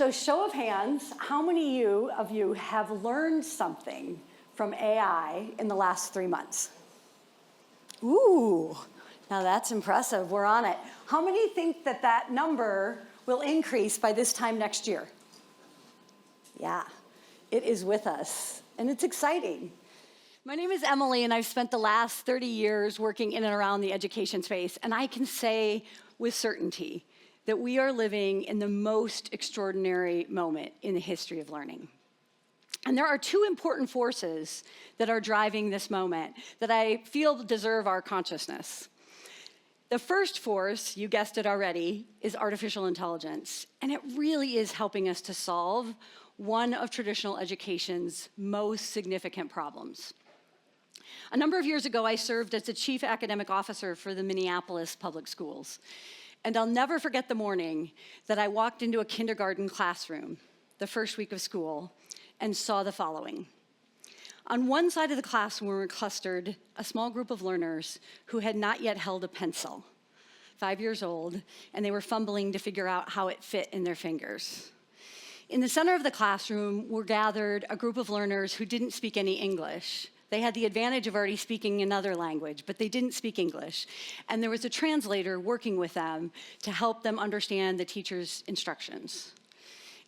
So show of hands, how many of you have learned something from AI in the last 3 months? Ooh, now that's impressive. We're on it. How many think that that number will increase by this time next year? Yeah, it is with us, and it's exciting. My name is Emily, and I've spent the last 30 years working in and around the education space, and I can say with certainty that we are living in the most extraordinary moment in the history of learning. And there are two important forces that are driving this moment that I feel deserve our consciousness. The first force, you guessed it already, is artificial intelligence, and it really is helping us to solve one of traditional education's most significant problems. A number of years ago, I served as the chief academic officer for the Minneapolis Public Schools. And I'll never forget the morning that I walked into a kindergarten classroom the first week of school and saw the following. On one side of the classroom were clustered a small group of learners who had not yet held a pencil, 5 years old, and they were fumbling to figure out how it fit in their fingers. In the center of the classroom were gathered a group of learners who didn't speak any English. They had the advantage of already speaking another language, but they didn't speak English. And there was a translator working with them to help them understand the teacher's instructions.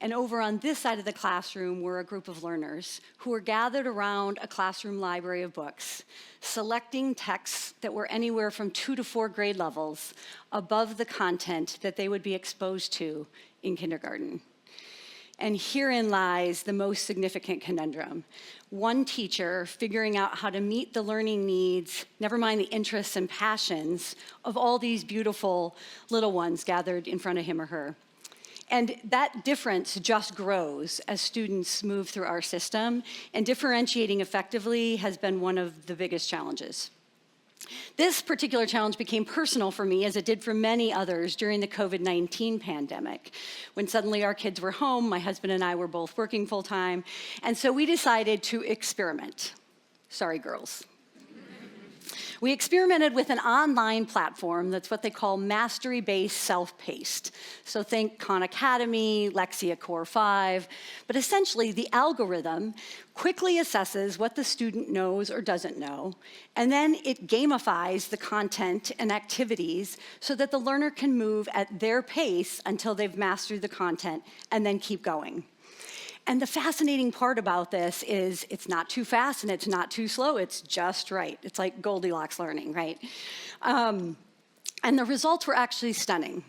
And over on this side of the classroom were a group of learners who were gathered around a classroom library of books, selecting texts that were anywhere from 2 to 4 grade levels above the content that they would be exposed to in kindergarten. And herein lies the most significant conundrum. One teacher figuring out how to meet the learning needs, never mind the interests and passions, of all these beautiful little ones gathered in front of him or her. And that difference just grows as students move through our system, and differentiating effectively has been one of the biggest challenges. This particular challenge became personal for me, as it did for many others during the COVID-19 pandemic. When suddenly our kids were home, my husband and I were both working full-time, and so we decided to experiment. Sorry, girls. We experimented with an online platform that's what they call mastery-based self-paced. So think Khan Academy, Lexia Core 5, but essentially the algorithm quickly assesses what the student knows or doesn't know, and then it gamifies the content and activities so that the learner can move at their pace until they've mastered the content and then keep going. And the fascinating part about this is it's not too fast and it's not too slow, it's just right. It's like Goldilocks learning, right? And the results were actually stunning.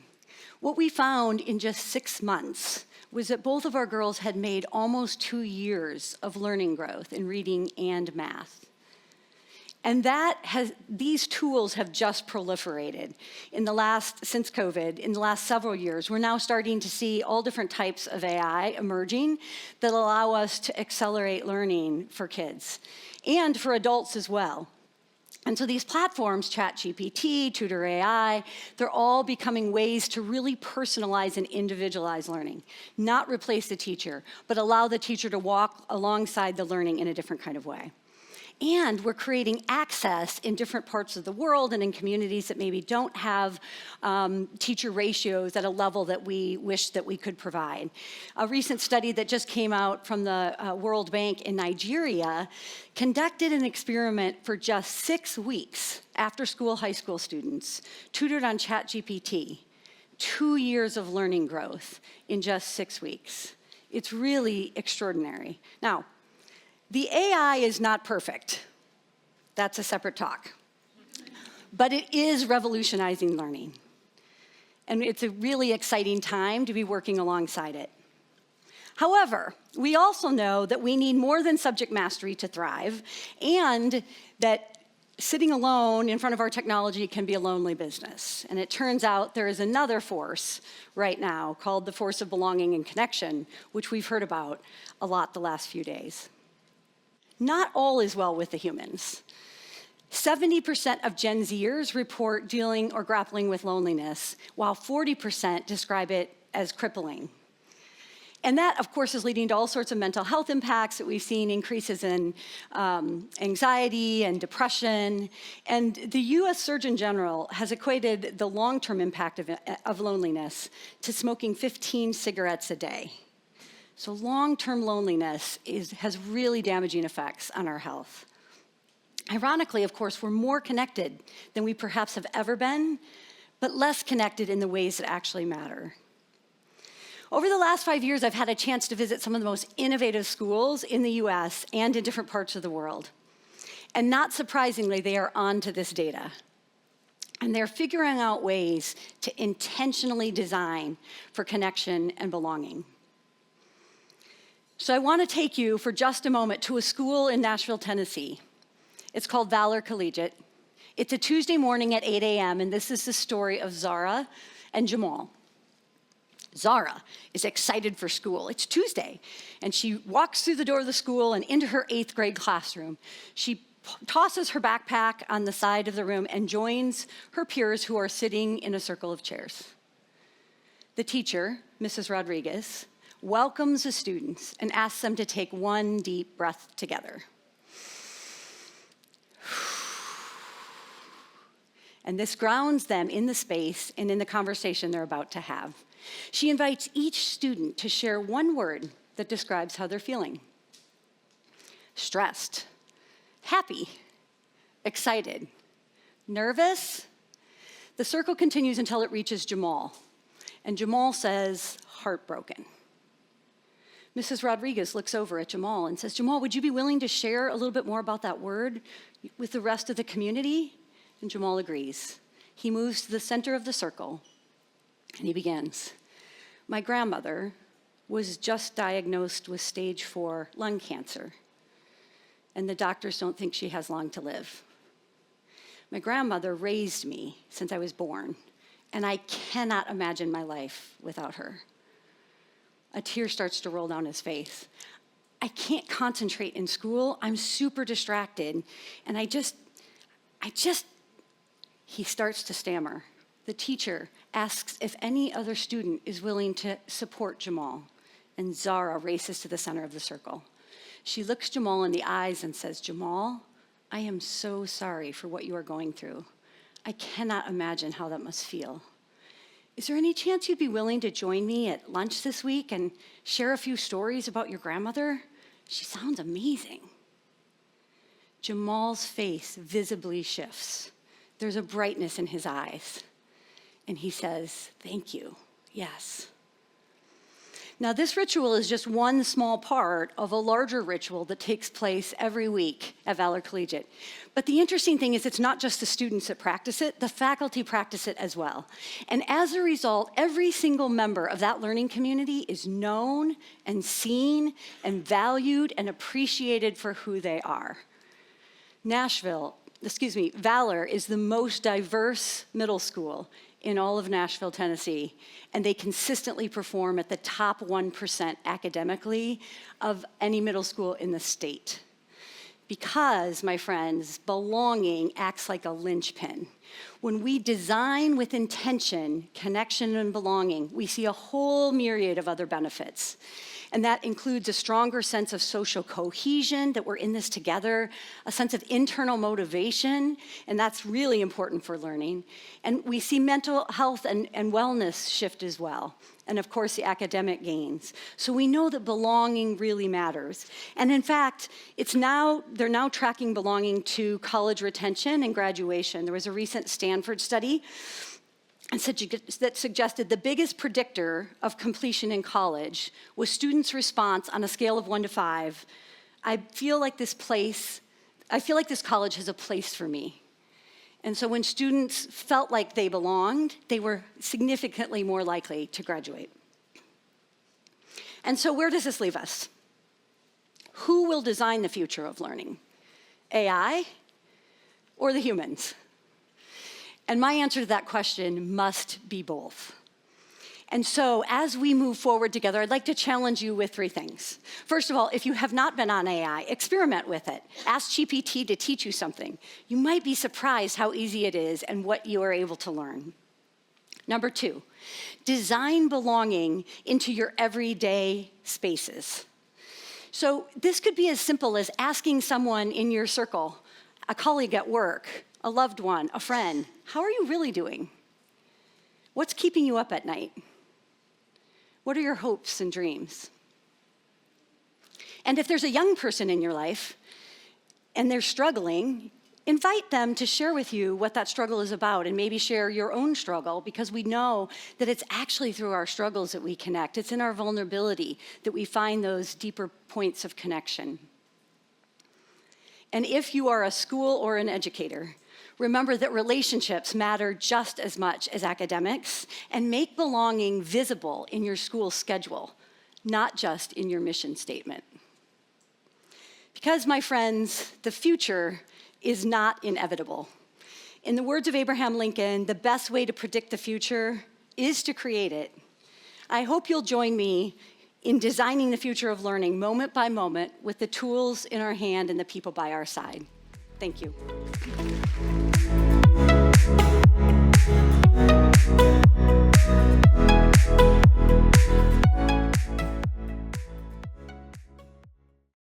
What we found in just 6 months was that both of our girls had made almost 2 years of learning growth in reading and math. And these tools have just proliferated since COVID. In the last several years, we're now starting to see all different types of AI emerging that allow us to accelerate learning for kids and for adults as well. And so these platforms, ChatGPT, Tutor AI, they're all becoming ways to really personalize and individualize learning, not replace the teacher, but allow the teacher to walk alongside the learning in a different kind of way. And we're creating access in different parts of the world and in communities that maybe don't have teacher ratios at a level that we wish that we could provide. A recent study that just came out from the World Bank in Nigeria conducted an experiment for just 6 weeks after school high school students, tutored on ChatGPT, 2 years of learning growth in just 6 weeks. It's really extraordinary. Now, the AI is not perfect. That's a separate talk. But it is revolutionizing learning. And it's a really exciting time to be working alongside it. However, we also know that we need more than subject mastery to thrive, and that sitting alone in front of our technology can be a lonely business. And it turns out there is another force right now called the force of belonging and connection, which we've heard about a lot the last few days. Not all is well with the humans. 70% of Gen Zers report dealing or grappling with loneliness, while 40% describe it as crippling. And that, of course, is leading to all sorts of mental health impacts that we've seen, increases in anxiety and depression. And the US Surgeon General has equated the long-term impact of loneliness to smoking 15 cigarettes a day. So long-term loneliness has really damaging effects on our health. Ironically, of course, we're more connected than we perhaps have ever been, but less connected in the ways that actually matter. Over the last 5 years, I've had a chance to visit some of the most innovative schools in the US and in different parts of the world. And not surprisingly, they are on to this data. And they're figuring out ways to intentionally design for connection and belonging. So I want to take you for just a moment to a school in Nashville, Tennessee. It's called Valor Collegiate. It's a Tuesday morning at 8 a.m., and this is the story of Zara and Jamal. Zara is excited for school. It's Tuesday, and she walks through the door of the school and into her 8th grade classroom. She tosses her backpack on the side of the room and joins her peers who are sitting in a circle of chairs. The teacher, Mrs. Rodriguez, welcomes the students and asks them to take one deep breath together. And this grounds them in the space and in the conversation they're about to have. She invites each student to share one word that describes how they're feeling. Stressed, happy, excited, nervous. The circle continues until it reaches Jamal. And Jamal says, heartbroken. Mrs. Rodriguez looks over at Jamal and says, Jamal, would you be willing to share a little bit more about that word with the rest of the community? And Jamal agrees. He moves to the center of the circle, and he begins. My grandmother was just diagnosed with stage 4 lung cancer, and the doctors don't think she has long to live. My grandmother raised me since I was born, and I cannot imagine my life without her. A tear starts to roll down his face. I can't concentrate in school. I'm super distracted, and he starts to stammer. The teacher asks if any other student is willing to support Jamal, and Zara races to the center of the circle. She looks Jamal in the eyes and says, Jamal, I am so sorry for what you are going through. I cannot imagine how that must feel. Is there any chance you'd be willing to join me at lunch this week and share a few stories about your grandmother? She sounds amazing. Jamal's face visibly shifts. There's a brightness in his eyes. And he says, thank you, yes. Now, this ritual is just one small part of a larger ritual that takes place every week at Valor Collegiate. But the interesting thing is it's not just the students that practice it, the faculty practice it as well. And as a result, every single member of that learning community is known and seen and valued and appreciated for who they are. Valor is the most diverse middle school in all of Nashville, Tennessee, and they consistently perform at the top 1% academically of any middle school in the state. Because, my friends, belonging acts like a linchpin. When we design with intention, connection and belonging, we see a whole myriad of other benefits. And that includes a stronger sense of social cohesion, that we're in this together, a sense of internal motivation, and that's really important for learning. And we see mental health and wellness shift as well. And of course, the academic gains. So we know that belonging really matters. And in fact, they're now tracking belonging to college retention and graduation. There was a recent Stanford study that suggested the biggest predictor of completion in college was students' response on a scale of 1 to 5. I feel like this college has a place for me. And so when students felt like they belonged, they were significantly more likely to graduate. And so where does this leave us? Who will design the future of learning? AI or the humans? And my answer to that question must be both. And so as we move forward together, I'd like to challenge you with 3 things. First of all, if you have not been on AI, experiment with it. Ask GPT to teach you something. You might be surprised how easy it is and what you are able to learn. Number 2, design belonging into your everyday spaces. So this could be as simple as asking someone in your circle, a colleague at work, a loved one, a friend, how are you really doing? What's keeping you up at night? What are your hopes and dreams? And if there's a young person in your life and they're struggling, invite them to share with you what that struggle is about and maybe share your own struggle, because we know that it's actually through our struggles that we connect. It's in our vulnerability that we find those deeper points of connection. And if you are a school or an educator, remember that relationships matter just as much as academics, and make belonging visible in your school schedule, not just in your mission statement. Because, my friends, the future is not inevitable. In the words of Abraham Lincoln, the best way to predict the future is to create it. I hope you'll join me in designing the future of learning moment by moment with the tools in our hand and the people by our side. Thank you.